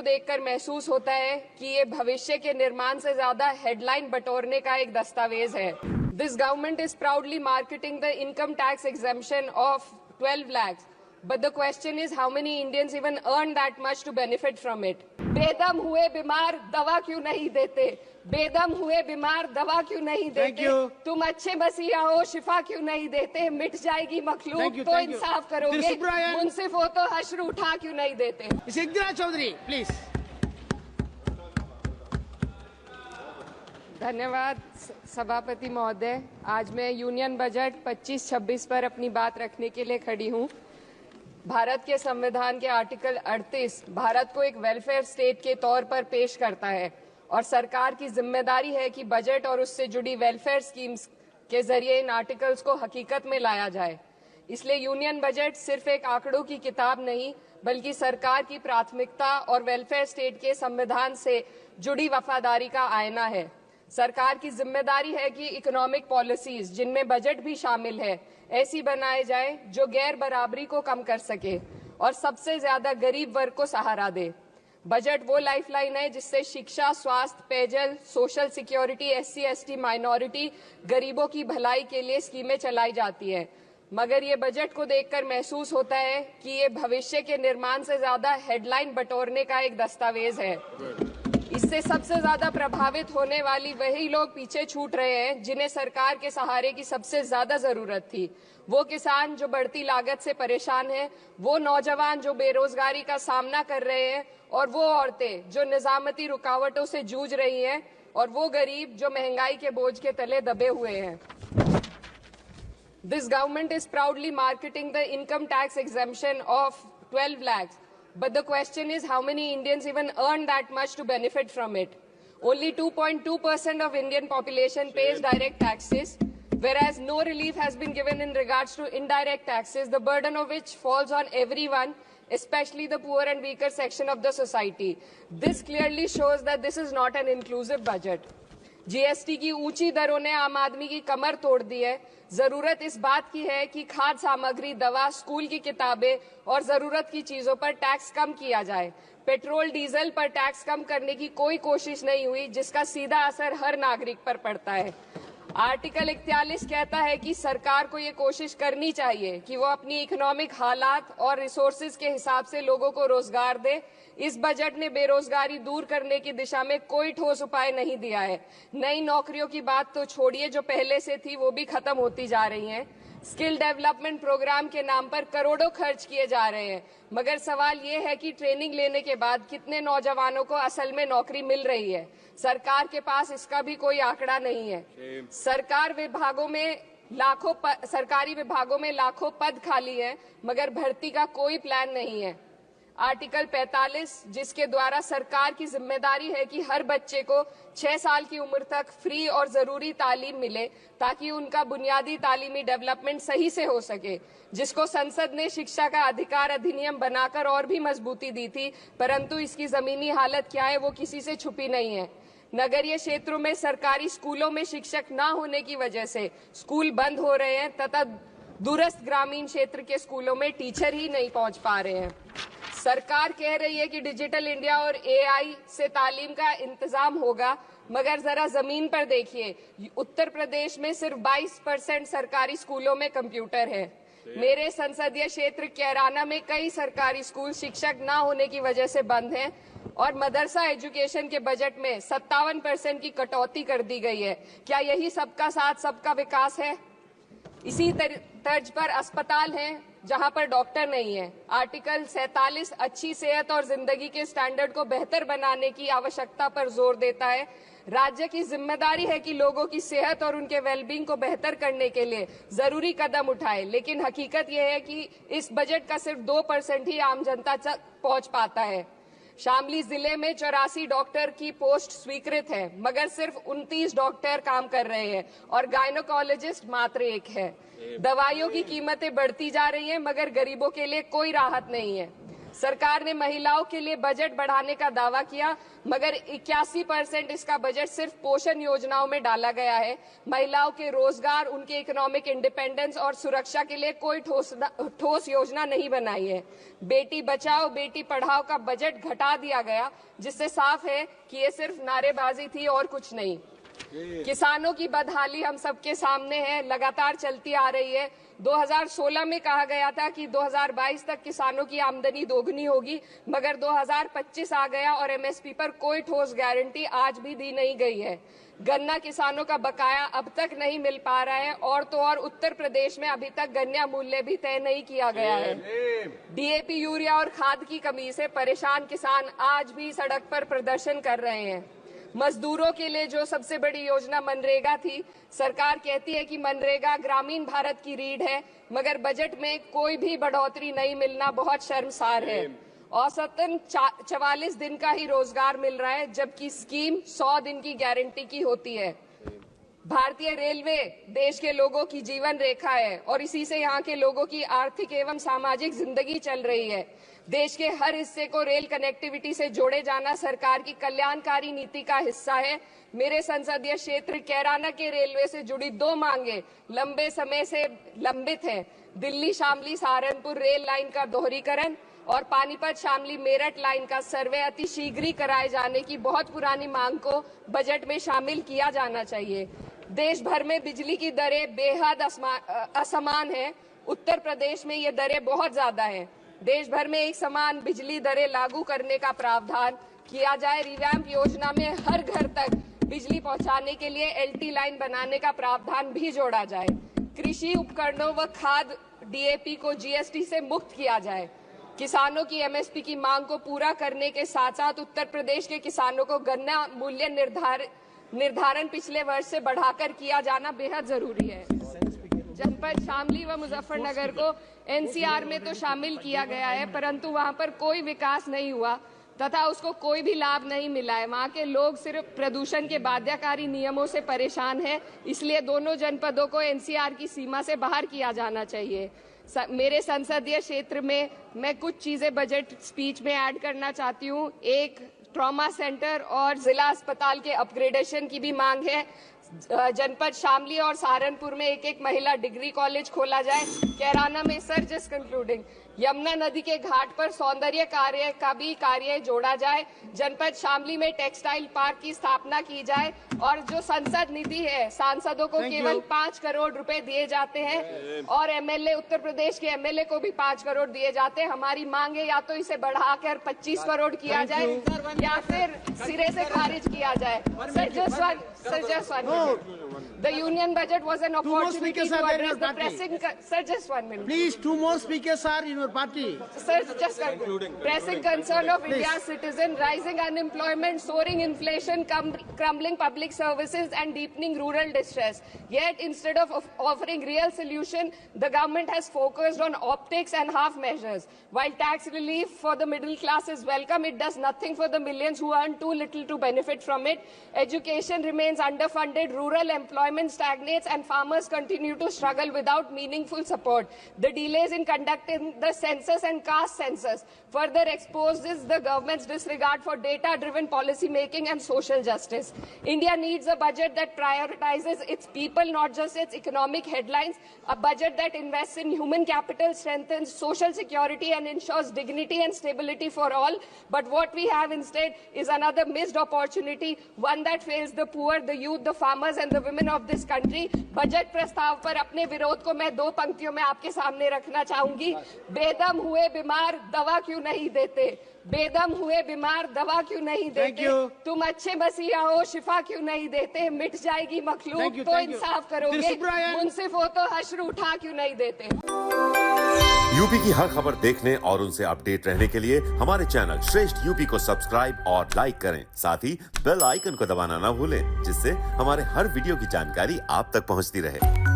देखकर महसूस होता है कि ये भविष्य के निर्माण से ज्यादा हेडलाइन बटोरने का एक दस्तावेज है। This government is proudly marketing the income tax exemption of 12 lakhs, but the question is how many Indians even earn that much to benefit from it? बेदम हुए बीमार दवा क्यों नहीं देते? बेदम हुए बीमार दवा क्यों नहीं देते? तुम अच्छे बसिया हो, शिफा क्यों नहीं देते? मिट जाएगी मखलूक तो इंसाफ करोगे, मुंसिफ हो तो हश्र उठा क्यों नहीं देते? सिद्धराज चौधरी प्लीज। धन्यवाद सभापति महोदय। आज मैं यूनियन बजट 25-26 पर अपनी बात रखने के लिए खड़ी हूँ। भारत के संविधान के आर्टिकल 38 भारत को एक वेलफेयर स्टेट के तौर पर पेश करता है और सरकार की जिम्मेदारी है कि बजट और उससे जुड़ी वेलफेयर स्कीम्स के जरिए इन आर्टिकल्स को हकीकत में लाया जाए। इसलिए यूनियन बजट सिर्फ एक आंकड़ों की किताब नहीं, बल्कि सरकार की प्राथमिकता और वेलफेयर स्टेट के संविधान से जुड़ी वफादारी का आईना है। सरकार की जिम्मेदारी है कि इकोनॉमिक पॉलिसीज, जिनमें बजट भी शामिल है, ऐसी बनाए जाए जो गैर बराबरी को कम कर सके और सबसे ज्यादा गरीब वर्ग को सहारा दे। बजट वो लाइफलाइन है जिससे शिक्षा, स्वास्थ्य, पेयजल, सोशल सिक्योरिटी, SC/ST माइनॉरिटी, गरीबों की भलाई के लिए स्कीमें चलाई जाती है। मगर ये बजट को देखकर महसूस होता है कि ये भविष्य के निर्माण से ज्यादा हेडलाइन बटोरने का एक दस्तावेज है। इससे सबसे ज्यादा प्रभावित होने वाली वही लोग पीछे छूट रहे हैं जिन्हें सरकार के सहारे की सबसे ज्यादा जरूरत थी। वो किसान जो बढ़ती लागत से परेशान हैं, वो नौजवान जो बेरोजगारी का सामना कर रहे हैं, और वो औरतें जो निजामती रुकावटों से जूझ रही हैं, और वो गरीब जो महंगाई के बोझ के तले दबे हुए हैं। This government is proudly marketing the income tax exemption of 12 lakhs. But the question is how many Indians even earn that much to benefit from it? Only 2.2% of Indian population pays direct taxes, whereas no relief has been given in regards to indirect taxes, the burden of which falls on everyone, especially the poor and weaker section of the society. This clearly shows that this is not an inclusive budget. GST की ऊंची दरों ने आम आदमी की कमर तोड़ दी है। जरूरत इस बात की है कि खाद्य सामग्री, दवा, स्कूल की किताबें और जरूरत की चीजों पर टैक्स कम किया जाए। पेट्रोल, डीजल पर टैक्स कम करने की कोई कोशिश नहीं हुई, जिसका सीधा असर हर नागरिक पर पड़ता है। आर्टिकल 41 कहता है कि सरकार को ये कोशिश करनी चाहिए कि वो अपनी इकोनॉमिक हालात और रिसोर्सेज के हिसाब से लोगों को रोजगार दे। इस बजट ने बेरोजगारी दूर करने की दिशा में कोई ठोस उपाय नहीं दिया है। नई नौकरियों की बात तो छोड़िए, जो पहले से थी वो भी खत्म होती जा रही हैं। स्किल डेवलपमेंट प्रोग्राम के नाम पर करोड़ों खर्च किए जा रहे हैं, मगर सवाल ये है कि ट्रेनिंग लेने के बाद कितने नौजवानों को असल में नौकरी मिल रही है। सरकार के पास इसका भी कोई आंकड़ा नहीं है। सरकारी विभागों में लाखों पद खाली हैं, मगर भर्ती का कोई प्लान नहीं है। आर्टिकल 45, जिसके द्वारा सरकार की जिम्मेदारी है कि हर बच्चे को 6 साल की उम्र तक फ्री और जरूरी तालीम मिले ताकि उनका बुनियादी तालीमी डेवलपमेंट सही से हो सके, जिसको संसद ने शिक्षा का अधिकार अधिनियम बनाकर और भी मजबूती दी थी, परंतु इसकी जमीनी हालत क्या है वो किसी से छुपी नहीं है। नगरीय क्षेत्रों में सरकारी स्कूलों में शिक्षक न होने की वजह से स्कूल बंद हो रहे हैं तथा दूरस्थ ग्रामीण क्षेत्र के स्कूलों में टीचर ही नहीं पहुंच पा रहे हैं। सरकार कह रही है कि डिजिटल इंडिया और AI से तालीम का इंतजाम होगा, मगर जरा जमीन पर देखिए, उत्तर प्रदेश में सिर्फ 22% सरकारी स्कूलों में कंप्यूटर है। मेरे संसदीय क्षेत्र कैराना में कई सरकारी स्कूल शिक्षक न होने की वजह से बंद हैं और मदरसा एजुकेशन के बजट में 57% की कटौती कर दी गई है। क्या यही सबका साथ सबका विकास है? इसी तर्ज पर अस्पताल हैं जहां पर डॉक्टर नहीं है। आर्टिकल 47 अच्छी सेहत और जिंदगी के स्टैंडर्ड को बेहतर बनाने की आवश्यकता पर जोर देता है। राज्य की जिम्मेदारी है कि लोगों की सेहत और उनके वेलबींग को बेहतर करने के लिए जरूरी कदम उठाए, लेकिन हकीकत यह है कि इस बजट का सिर्फ 2% ही आम जनता तक पहुंच पाता है। शामली जिले में 84 डॉक्टर की पोस्ट स्वीकृत है, मगर सिर्फ 29 डॉक्टर काम कर रहे हैं और गायनोकोलॉजिस्ट मात्र 1 है। दवाइयों की कीमतें बढ़ती जा रही हैं, मगर गरीबों के लिए कोई राहत नहीं है। सरकार ने महिलाओं के लिए बजट बढ़ाने का दावा किया, मगर 81% इसका बजट सिर्फ पोषण योजनाओं में डाला गया है। महिलाओं के रोजगार, उनके इकोनॉमिक इंडिपेंडेंस और सुरक्षा के लिए कोई ठोस योजना नहीं बनाई है। बेटी बचाओ बेटी पढ़ाओ का बजट घटा दिया गया, जिससे साफ है कि ये सिर्फ नारेबाजी थी और कुछ नहीं। किसानों की बदहाली हम सबके सामने है, लगातार चलती आ रही है। 2016 में कहा गया था कि 2022 तक किसानों की आमदनी दोगुनी होगी, मगर 2025 आ गया और एमएसपी पर कोई ठोस गारंटी आज भी दी नहीं गई है। गन्ना किसानों का बकाया अब तक नहीं मिल पा रहा है, और तो और उत्तर प्रदेश में अभी तक गन्ना मूल्य भी तय नहीं किया गया है। डीएपी, यूरिया और खाद की कमी से परेशान किसान आज भी सड़क पर प्रदर्शन कर रहे हैं। मजदूरों के लिए जो सबसे बड़ी योजना मनरेगा थी, सरकार कहती है कि मनरेगा ग्रामीण भारत की रीढ़ है, मगर बजट में कोई भी बढ़ोतरी नहीं मिलना बहुत शर्मसार है। औसतन 44 दिन का ही रोजगार मिल रहा है, जबकि स्कीम 100 दिन की गारंटी की होती है। भारतीय रेलवे देश के लोगों की जीवन रेखा है और इसी से यहाँ के लोगों की आर्थिक एवं सामाजिक जिंदगी चल रही है। देश के हर हिस्से को रेल कनेक्टिविटी से जोड़े जाना सरकार की कल्याणकारी नीति का हिस्सा है। मेरे संसदीय क्षेत्र कैराना के रेलवे से जुड़ी 2 मांगे लंबे समय से लंबित हैं। दिल्ली शामली सहारनपुर रेल लाइन का दोहरीकरण और पानीपत शामली मेरठ लाइन का सर्वे अति शीघ्र ही कराए जाने की बहुत पुरानी मांग को बजट में शामिल किया जाना चाहिए। देश भर में बिजली की दरें बेहद असमान है। उत्तर प्रदेश में ये दरें बहुत ज्यादा हैं। देश भर में एक समान बिजली दरें लागू करने का प्रावधान किया जाए। रिवैम्प योजना में हर घर तक बिजली पहुंचाने के लिए एलटी लाइन बनाने का प्रावधान भी जोड़ा जाए। कृषि उपकरणों व खाद डीएपी को जीएसटी से मुक्त किया जाए। किसानों की एमएसपी की मांग को पूरा करने के साथ साथ उत्तर प्रदेश के किसानों को गन्ना मूल्य निर्धारण पिछले वर्ष से बढ़ाकर किया जाना बेहद जरूरी है। जनपद शामली व मुजफ्फरनगर को एनसीआर में तो शामिल किया गया है, परंतु वहां पर कोई विकास नहीं हुआ तथा उसको कोई भी लाभ नहीं मिला है। वहां के लोग सिर्फ प्रदूषण के बाध्यकारी नियमों से परेशान हैं, इसलिए दोनों जनपदों को एनसीआर की सीमा से बाहर किया जाना चाहिए। मेरे संसदीय क्षेत्र में मैं कुछ चीजें बजट स्पीच में ऐड करना चाहती हूँ। एक, ट्रॉमा सेंटर और जिला अस्पताल के अपग्रेडेशन की भी मांग है। जनपद शामली और सहारनपुर में एक महिला डिग्री कॉलेज खोला जाए। कैराना में सर जस्ट कंक्लूडिंग, यमुना नदी के घाट पर सौंदर्य कार्य का भी कार्य जोड़ा जाए। जनपद शामली में टेक्सटाइल पार्क की स्थापना की जाए और जो संसद निधि है, सांसदों को केवल 5 करोड़ रुपए दिए जाते हैं और एमएलए, उत्तर प्रदेश के एमएलए को भी 5 करोड़ दिए जाते हैं। हमारी मांग है या तो इसे बढ़ाकर 25 करोड़ किया जाए या फिर सिरे से खारिज किया जाए। The union budget was an opportunity to address the pressing. Sir, just 1 minute. Please, 2 more speakers are in your party. Sir, just pressing concern of India's citizen, rising unemployment, soaring inflation, crumbling public services, and deepening rural distress. Yet, instead of offering real solution, the government has focused on optics and half measures. While tax relief for the middle class is welcome, it does nothing for the millions who earn too little to benefit from it. Education remains underfunded, rural employment stagnates, and farmers continue to struggle without meaningful support. The delays in conducting the census and caste census further exposes the government's disregard for data-driven policy making and social justice. India needs a budget that prioritizes its people, not just its economic headlines, a budget that invests in human capital, strengthens social security, and ensures dignity and stability for all. But what we have instead is another missed opportunity, one that fails the poor, the youth, the farmers, and the women of this country. Budget प्रस्ताव पर अपने विरोध को मैं 2 पंक्तियों में आपके सामने रखना चाहूंगी। बेदम हुए बीमार दवा क्यों नहीं देते? बेदम हुए बीमार दवा क्यों नहीं देते? तुम अच्छे मसीहा हो, शिफा क्यों नहीं देते? मिट जाएगी मखलूक तो इंसाफ करोगे, मुंसिफ हो तो हश्र उठा क्यों नहीं देते? यूपी की हर खबर देखने और उनसे अपडेट रहने के लिए हमारे चैनल श्रेष्ठ यूपी को सब्सक्राइब और लाइक करें। साथ ही बेल आइकन को दबाना ना भूलें, जिससे हमारे हर वीडियो की जानकारी आप तक पहुंचती रहे।